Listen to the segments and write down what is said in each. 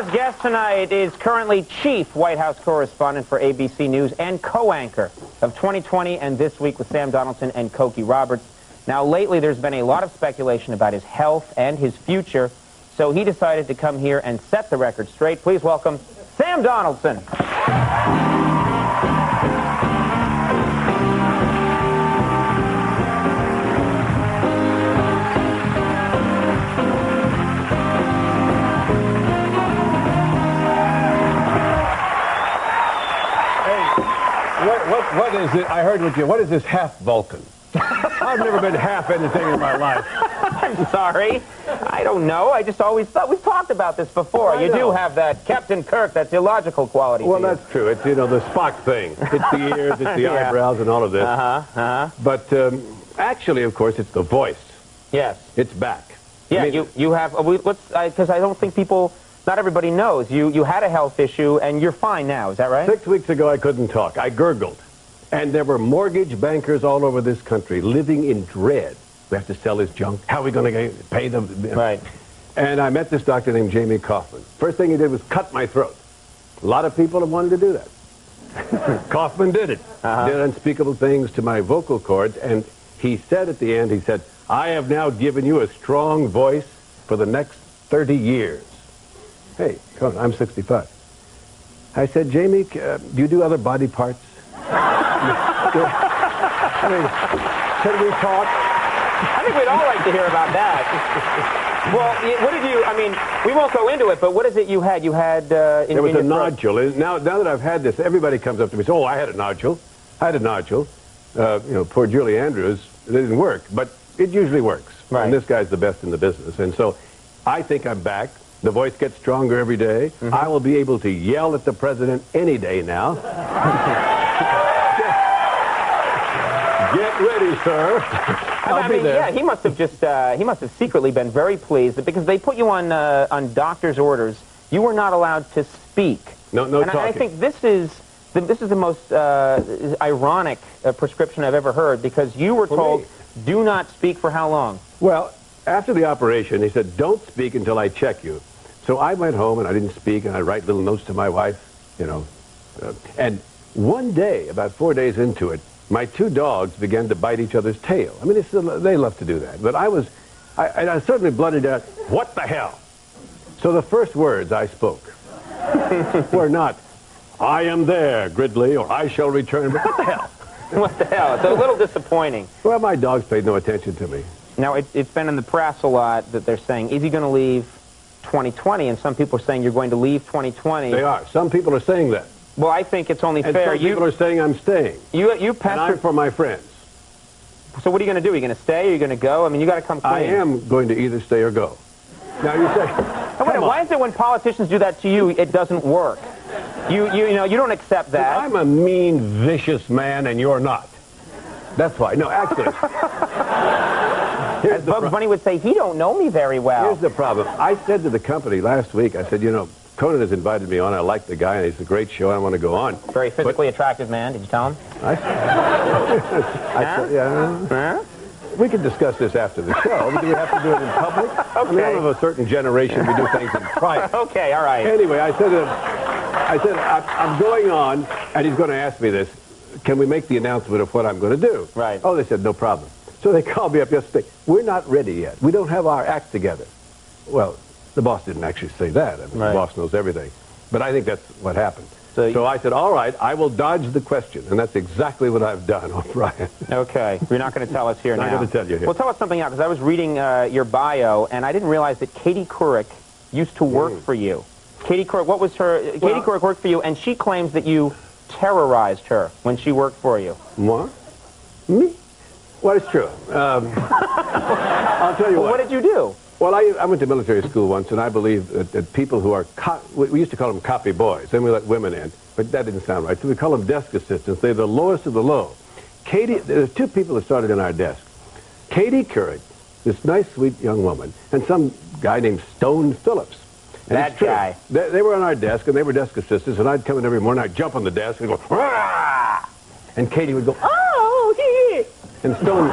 Our guest tonight is currently chief White House correspondent for ABC News and co-anchor of 2020 and This Week with Sam Donaldson and Cokie Roberts. Now, lately, there's been a lot of speculation about his health and his future, so he decided to come here and set the record straight. Please welcome Sam Donaldson. What is it? I heard with you. What is this half Vulcan? I've never been half anything in my life. I'm sorry. I don't know. I just always thought we've talked about this before. You do have that Captain Kirk, that's illogical quality. Well, that's true. It's, you know, the Spock thing. It's the ears, it's the eyebrows, and all of this. But actually, of course, it's the voice. Yes. It's back. Yeah, I mean, you have. Because I don't think people. Not everybody knows. You had a health issue, and you're fine now. Is that right? 6 weeks ago, I couldn't talk. I gurgled. And there were mortgage bankers all over this country living in dread. We have to sell his junk. How are we going to pay them? Right. And I met this doctor named Jamie Kaufman. First thing he did was cut my throat. A lot of people have wanted to do that. Kaufman did it. Did unspeakable things to my vocal cords. And he said at the end, he said, I have now given you a strong voice for the next 30 years. Hey, I'm 65. I said, Jamie, do you do other body parts? I mean, can we talk? I think we'd all like to hear about that. Well, what did you, I mean, we won't go into it, but what is it you had? You had... there was a nodule. Now that I've had this, everybody comes up to me and says, oh, I had a nodule. I had a nodule. You know, poor Julie Andrews, it didn't work, but it usually works. Right. And this guy's the best in the business. And so I think I'm back. The voice gets stronger every day. I will be able to yell at the president any day now. Get ready, sir. I mean, yeah, he must have secretly been very pleased because they put you on doctor's orders. You were not allowed to speak. No and talking. I think this is the most ironic prescription I've ever heard because you were told, do not speak for how long? Well, after the operation, he said, don't speak until I check you. So I went home and I didn't speak and I write little notes to my wife, you know. And one day, about 4 days into it, my two dogs began to bite each other's tail. I mean, they love to do that. But I suddenly blurted out, what the hell? So the first words I spoke were not, I am there, Gridley, or I shall return, but what the hell? What the hell? It's a little disappointing. Well, my dogs paid no attention to me. Now, it's been in the press a lot that they're saying, is he going to leave 2020? And some people are saying you're going to leave 2020. They are. Some people are saying that. Well, I think it's only and fair. Some people are saying I'm staying. You and pester. I'm for my friends. So what are you going to do? Are you going to stay? Are you going to go? I mean, you got to come clean. I am going to either stay or go. Now you say, why is it when politicians do that to you, it doesn't work? You know, you don't accept that. I'm a mean, vicious man, and you're not. That's why. No, actually. As Bugs Bunny would say, he don't know me very well. Here's the problem. I said to the company last week, I said, you know, Conan has invited me on. I like the guy, and it's a great show. I want to go on. Very physically attractive man. Did you tell him? I said, yeah. We can discuss this after the show. Do we have to do it in public? Okay. I mean, I'm of a certain generation. We do things in private. Okay, all right. Anyway, I said, I'm going on, and he's going to ask me this. Can we make the announcement of what I'm going to do? Right. Oh, they said, no problem. So they called me up yesterday. We're not ready yet. We don't have our act together. Well, the boss didn't actually say that. I mean, the boss knows everything. But I think that's what happened. So I said, all right, I will dodge the question. And that's exactly what I've done, O'Brien. Okay. You're not going to tell us here now. I'm not going to tell you here. Well, tell us something else, because I was reading your bio, and I didn't realize that Katie Couric used to work for you. Katie Couric, what was her... Katie Couric worked for you, and she claims that you terrorized her when she worked for you. What? Me? Well, it's true. I'll tell you what. What did you do? Well, I went to military school once, and I believe that people who are... we used to call them copy boys. Then we let women in. But that didn't sound right. So we call them desk assistants. They're the lowest of the low. There's two people that started in our desk. Katie Couric, this nice, sweet young woman, and some guy named Stone Phillips. And that guy. They were on our desk, and they were desk assistants, and I'd come in every morning, I'd jump on the desk and go, rah! And Katie would go, oh, yeah. And Stone...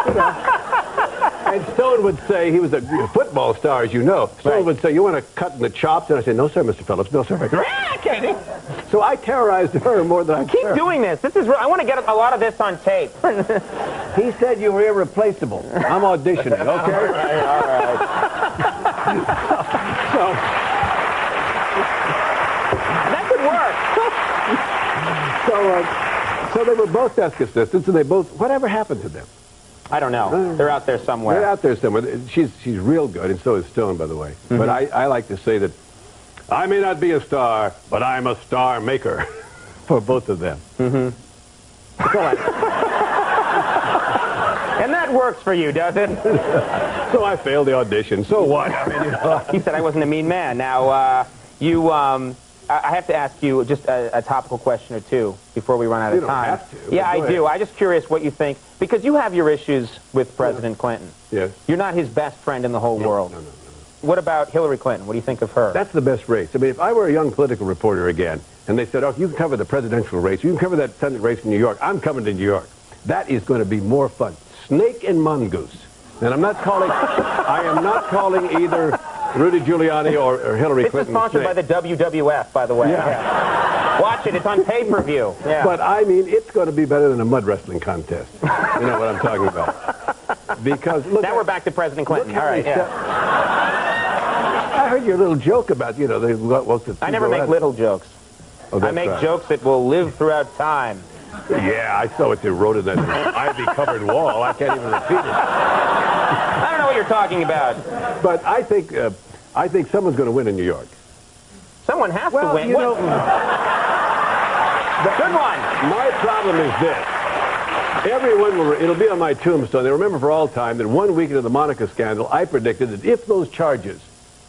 you know, And Stone would say, he was a football star, as you know. Stone would say, you want to cut in the chops? And I said, no, sir, Mr. Phillips. No, sir. So I terrorized her more than I Keep doing this. This is. I want to get a lot of this on tape. He said you were irreplaceable. I'm auditioning, okay? All right. That could work. So they were both desk assistants, and they both, whatever happened to them? I don't know. They're out there somewhere. They're out there somewhere. She's real good, and so is Stone, by the way. Mm-hmm. But I like to say that I may not be a star, but I'm a star maker for both of them. Mm-hmm. And that works for you, does it? So I failed the audition. So what? I mean, He said I wasn't a mean man. Now, I have to ask you just a topical question or two before we run out of time. You don't have to. Yeah, I do. I'm just curious what you think, because you have your issues with President Clinton. Yes. You're not his best friend in the whole world. No. What about Hillary Clinton? What do you think of her? That's the best race. I mean, if I were a young political reporter again, and they said, oh, you can cover the presidential race, you can cover that Senate race in New York, I'm coming to New York. That is going to be more fun. Snake and mongoose. And I am not calling either Rudy Giuliani or Hillary Clinton. This is sponsored by the WWF, by the way. Yeah. Watch it. It's on pay-per-view. Yeah. But, I mean, it's going to be better than a mud wrestling contest. You know what I'm talking about. Because, look... Now we're back to President Clinton. All right, I heard your little joke about, you know, they looked at... I never make little jokes. Oh, I make jokes that will live throughout time. Yeah, I saw what they wrote in that ivy-covered wall. I can't even repeat it. I don't know what you're talking about. But I think someone's going to win in New York. Someone has to win. You know, good one. My problem is this. Everyone will, it'll be on my tombstone. They remember for all time that 1 week into the Monica scandal, I predicted that if those charges,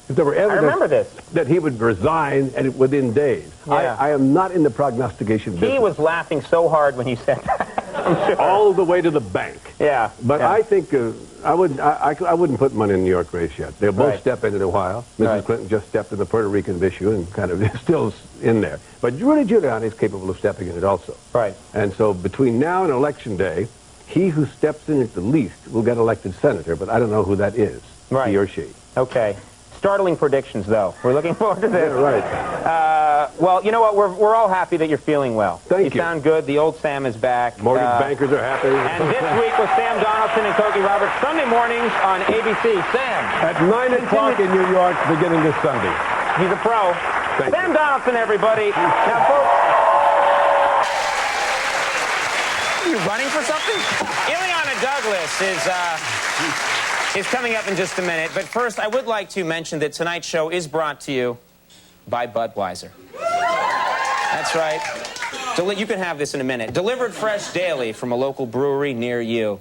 if there were evidence... I remember this. ...that he would resign and within days. Yeah. I am not in the prognostication business. He was laughing so hard when you said that. I'm sure. All the way to the bank. Yeah. But yeah. I think I wouldn't put money in the New York race yet. They'll both step in a while. Mrs. Clinton just stepped in the Puerto Rican issue and kind of is still in there. But Rudy Giuliani is capable of stepping in it also. Right. And so between now and Election Day, he who steps in it the least will get elected senator, but I don't know who that is, he or she. Okay. Startling predictions, though. We're looking forward to this. Yeah, right. Well, you know what? We're all happy that you're feeling well. Thank you. You sound good. The old Sam is back. Mortgage bankers are happy. And this week with Sam Donaldson and Cokie Roberts, Sunday mornings on ABC. Sam. At 9 o'clock in New York, beginning this Sunday. He's a pro. Sam Donaldson, everybody. Now, folks. Are you running for something? Ileana Douglas is coming up in just a minute. But first, I would like to mention that tonight's show is brought to you by Budweiser. That's right. You can have this in a minute. Delivered fresh daily from a local brewery near you.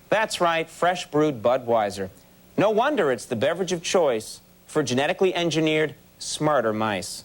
That's right, fresh brewed Budweiser. No wonder it's the beverage of choice for genetically engineered, smarter mice.